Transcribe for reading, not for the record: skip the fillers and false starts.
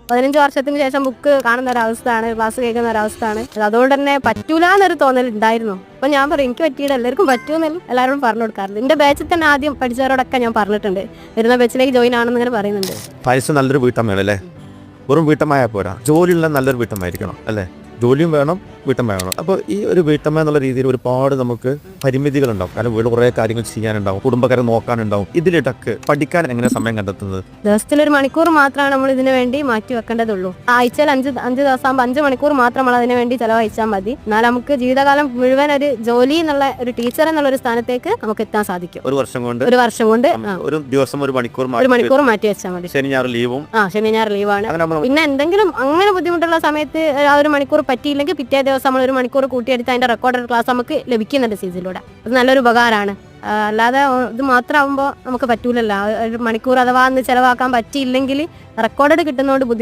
15 വർഷത്തിന് ശേഷം ബുക്ക് കാണുന്ന ഒരവസ്ഥയാണ്, ക്ലാസ് കേൾക്കുന്ന ഒരവസ്ഥയാണ്. അതുകൊണ്ട് തന്നെ പറ്റൂല എന്നൊരു തോന്നൽ ഉണ്ടായിരുന്നു. അപ്പൊ ഞാൻ പറയും എനിക്ക് പറ്റിയിട്ട് എല്ലാവർക്കും പറ്റൂന്നെല്ലാം എല്ലാവരോടും പറഞ്ഞു കൊടുക്കാറുണ്ട്. എന്റെ ബാച്ചിൽ തന്നെ ആദ്യം പഠിച്ചവരോടൊക്കെ ഞാൻ പറഞ്ഞിട്ടുണ്ട്, വരുന്ന ബാച്ചിലേക്ക് ജോയിൻ ആണെന്ന് ഇങ്ങനെ പറയുന്നുണ്ട്. പൈസ നല്ലൊരു വീട്ടമ്മയാണ് അല്ലേ? വെറും വീട്ടമ്മയാ പോരാ, ജോലിയുള്ള നല്ലൊരു വീട്ടമ്മയായിരിക്കണം അല്ലേ? ജോലിയും വേണം, വീട്ടമ്മ വേണം. അപ്പോൾ ഈ ഒരു വീട്ടമ്മ എന്നുള്ള രീതിയിൽ ഒരുപാട് നമുക്ക് പരിമിതികളുണ്ടാവും. കാരണം വീട് കുറേ കാര്യങ്ങൾ ചെയ്യാനുണ്ടാവും, കുടുംബക്കാരെ നോക്കാനുണ്ടാവും. ഇതിലിടക്ക് പഠിക്കാൻ എങ്ങനെ സമയം കണ്ടെത്തുന്നത്? ദിവസത്തിൽ 1 മണിക്കൂർ മാത്രമാണ് നമ്മൾ ഇതിനു വേണ്ടി മാറ്റി വെക്കേണ്ടതുള്ളൂ. ആഴ്ചയിൽ 5 ദിവസം ആകുമ്പോൾ 5 മണിക്കൂർ മാത്രം നമ്മൾ അതിനു വേണ്ടി ചെലവഴിച്ചാൽ മതി. എന്നാൽ നമുക്ക് ജീവിതകാലം മുഴുവൻ ഒരു ജോലി എന്നുള്ള ഒരു ടീച്ചർ എന്നുള്ള ഒരു സ്ഥാനത്തേക്ക് നമുക്ക് എത്താൻ സാധിക്കും. ഒരു വർഷം കൊണ്ട് ഒരു ദിവസം 1 മണിക്കൂർ മാറ്റി വെച്ചാൽ മതി. ശനി ഞായർ ലീവും. ശനി ഞായർ ലീവാണ്. പിന്നെ എന്തെങ്കിലും അങ്ങനെ ബുദ്ധിമുട്ടുള്ള സമയത്ത് ആ 1 മണിക്കൂർ പറ്റിയില്ലെങ്കിൽ പിറ്റേ ദിവസം നമ്മൾ 1 മണിക്കൂർ കൂട്ടിയെടുത്ത് അതിന്റെ റെക്കോർഡഡ് ക്ലാസ് നമുക്ക് ലഭിക്കുന്നുണ്ട് സീസിലൂടെ. അത് നല്ലൊരു ഉപകാരമാണ്. അല്ലാതെ ഇത് മാത്രമാകുമ്പോൾ നമുക്ക് പറ്റൂലല്ലോ. 1 മണിക്കൂർ അഥവാ അന്ന് ചെലവാക്കാൻ പറ്റിയില്ലെങ്കിൽ റെക്കോർഡഡ് കിട്ടുന്നതുകൊണ്ട് ബുദ്ധിമുട്ട്.